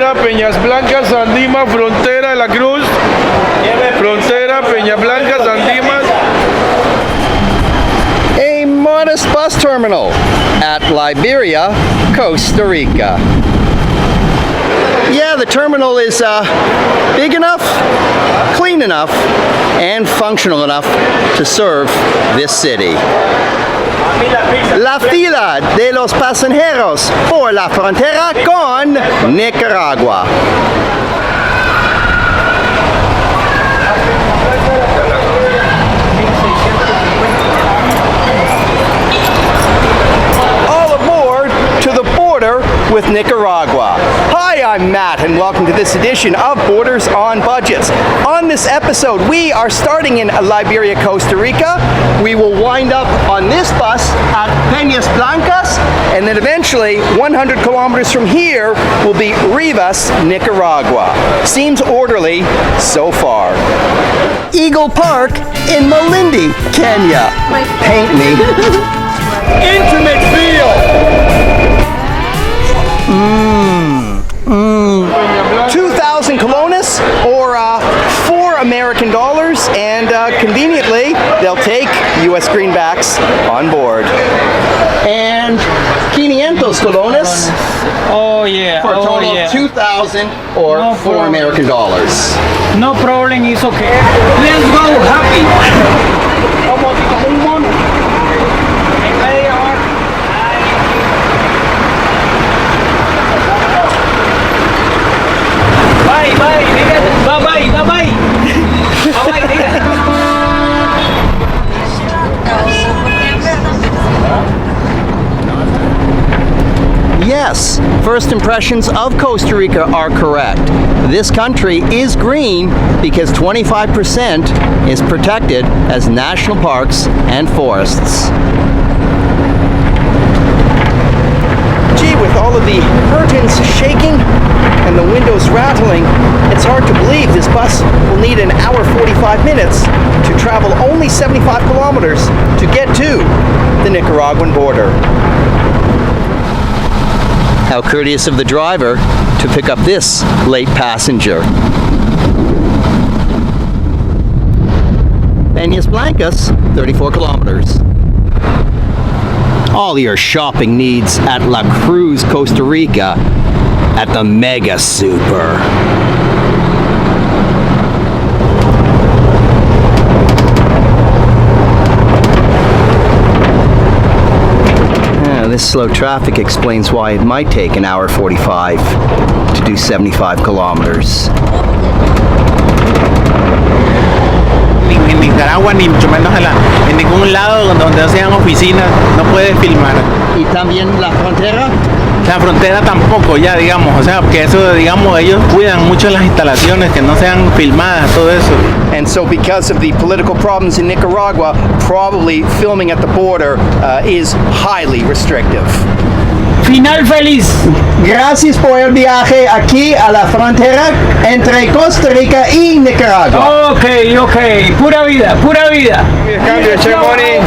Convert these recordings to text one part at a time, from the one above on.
frontera Peñas Blancas, Andimas, frontera de la Cruz, frontera Peñas Blancas, Andimas. A modest bus terminal at Liberia, Costa Rica. Yeah, the terminal is big enough, clean enough, and functional enough to serve this city. La fila de los pasajeros por la frontera con Nicaragua. All aboard to the border with Nicaragua. Hi, I'm Matt, and welcome to this edition of Borders on Budgets. On this episode, we are starting in Liberia, Costa Rica. We will wind up on this bus at Peñas Blancas, and then eventually 100 kilometers from here will be Rivas, Nicaragua. Seems orderly so far. Eagle Park in Malindi, Kenya. Paint me. Intimate feel. 2,000 colones, or $4 American, and conveniently they'll take U.S. greenbacks on board. And 500 colones. Oh yeah. For a total of 2,000 or No $4 problem. American. No problem, it's okay. Let's go happy. Bye bye, nigga. Bye bye, bye bye. Bye bye, nigga. Yes, first impressions of Costa Rica are correct. This country is green because 25% is protected as national parks and forests. Gee, with all of the curtains shaking and the windows rattling, it's hard to believe this bus will need an hour 45 minutes to travel only 75 kilometers to get to the Nicaraguan border. How courteous of the driver to pick up this late passenger. Peñas Blancas, 34 kilometers. All your shopping needs at La Cruz, Costa Rica at the Mega Super. This slow traffic explains why it might take an hour 45 to do 75 kilometers. En Nicaragua, ni mucho menos en ningún lado donde sean oficinas, no puedes filmar. ¿Y también la frontera? La frontera tampoco, ya digamos, o sea, porque eso, digamos, ellos cuidan mucho las instalaciones, que no sean filmadas, todo eso. And so because of the political problems in Nicaragua, probably filming at the border is highly restrictive. Final feliz. Gracias por el viaje aquí a la frontera entre Costa Rica y Nicaragua. Okay, okay. Pura vida, pura vida. Cambio, check money.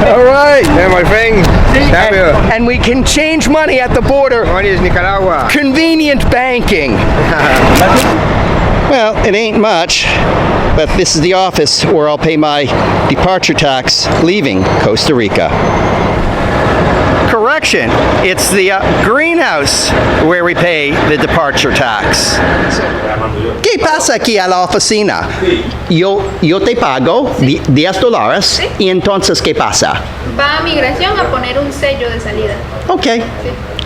All right. Yeah, my friend. Cambio. And we can change money at the border. Money is Nicaragua. Convenient banking. Well, it ain't much, but this is the office where I'll pay my departure tax leaving Costa Rica. Correction, it's the greenhouse where we pay the departure tax. ¿Qué pasa aquí a la oficina? Yo te pago $10 y entonces ¿qué pasa? Va a migración a poner un sello de salida. Ok,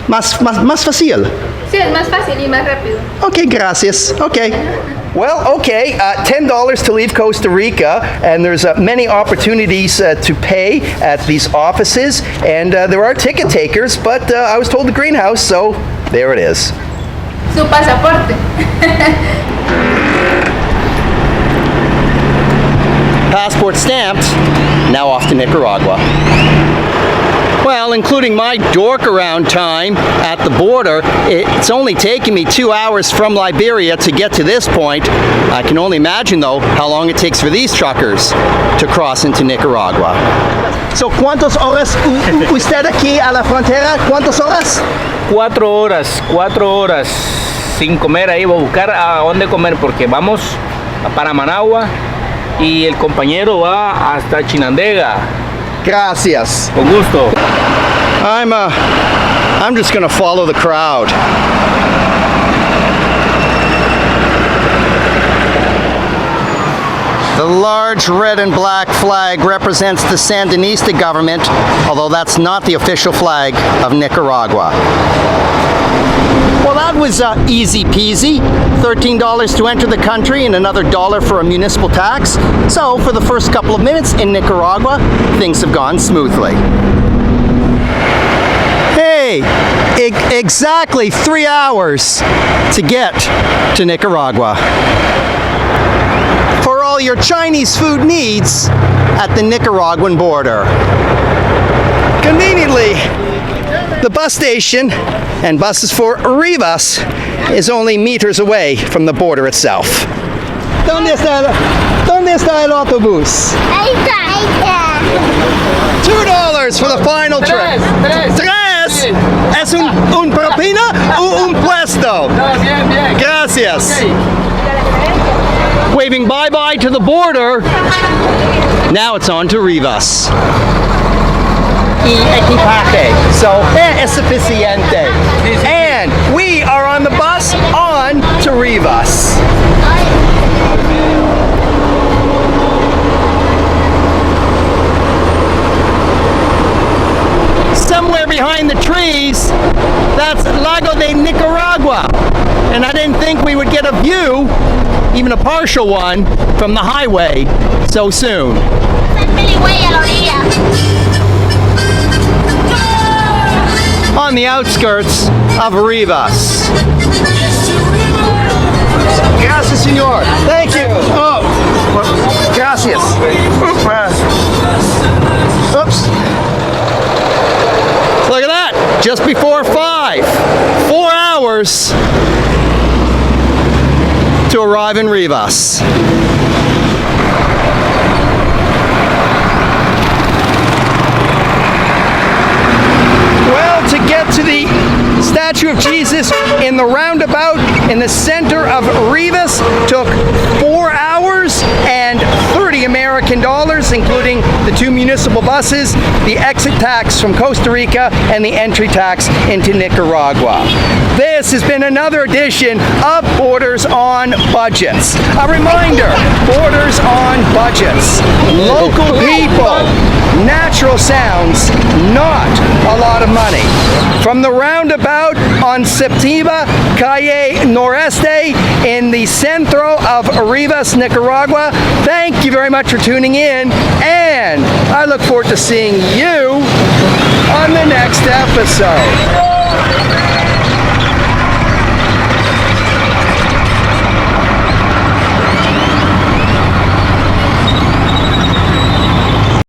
más fácil. Sí, es más fácil y más rápido. Okay, gracias. Okay. Well, okay, $10 to leave Costa Rica, and there's many opportunities to pay at these offices, and there are ticket takers, but I was told the greenhouse, so there it is. Su pasaporte. Passport stamped, now off to Nicaragua. Well, including my dork around time at the border, it's only taken me 2 hours from Liberia to get to this point. I can only imagine, though, how long it takes for these truckers to cross into Nicaragua. So, ¿cuántas horas usted aquí a la frontera? ¿Cuántas horas? 4 horas, sin comer ahí, voy a buscar a dónde comer porque vamos para Managua y el compañero va hasta Chinandega. Gracias. Con gusto. I'm just gonna follow the crowd. The large red and black flag represents the Sandinista government, although that's not the official flag of Nicaragua. Well, that was easy peasy. $13 to enter the country and another $1 for a municipal tax. So for the first couple of minutes in Nicaragua, things have gone smoothly. Hey, exactly 3 hours to get to Nicaragua. For all your Chinese food needs at the Nicaraguan border. Conveniently, the bus station and buses for Rivas is only meters away from the border itself. ¿Dónde está el autobús? Ahí está. $2 for the final trip. Tres. ¿Es un propina o un puesto? Gracias. Waving bye-bye to the border. Now it's on to Rivas. Y equipaje. So, es suficiente. And we are on the bus on to Rivas. Somewhere behind the trees, that's Lago de Nicaragua. And I didn't think we would get a view, even a partial one, from the highway so soon. On the outskirts of Rivas. Gracias, señor. Thank you. Oh, gracias. Oops. Look at that. Just before 5. 4 hours to arrive in Rivas. Well, to get to the statue of Jesus in the roundabout in the center of Rivas took 4 hours and 30 American dollars, including the 2 municipal buses, the exit tax from Costa Rica, and the entry tax into Nicaragua. This has been another edition of Borders on Budgets. A reminder, Borders on Budgets. Local people, natural sounds, not a lot of money. From the roundabout on Septiva, Calle Noreste, in the centro of Rivas, Nicaragua, thank you very much for tuning in, and I look forward to seeing you on the next episode.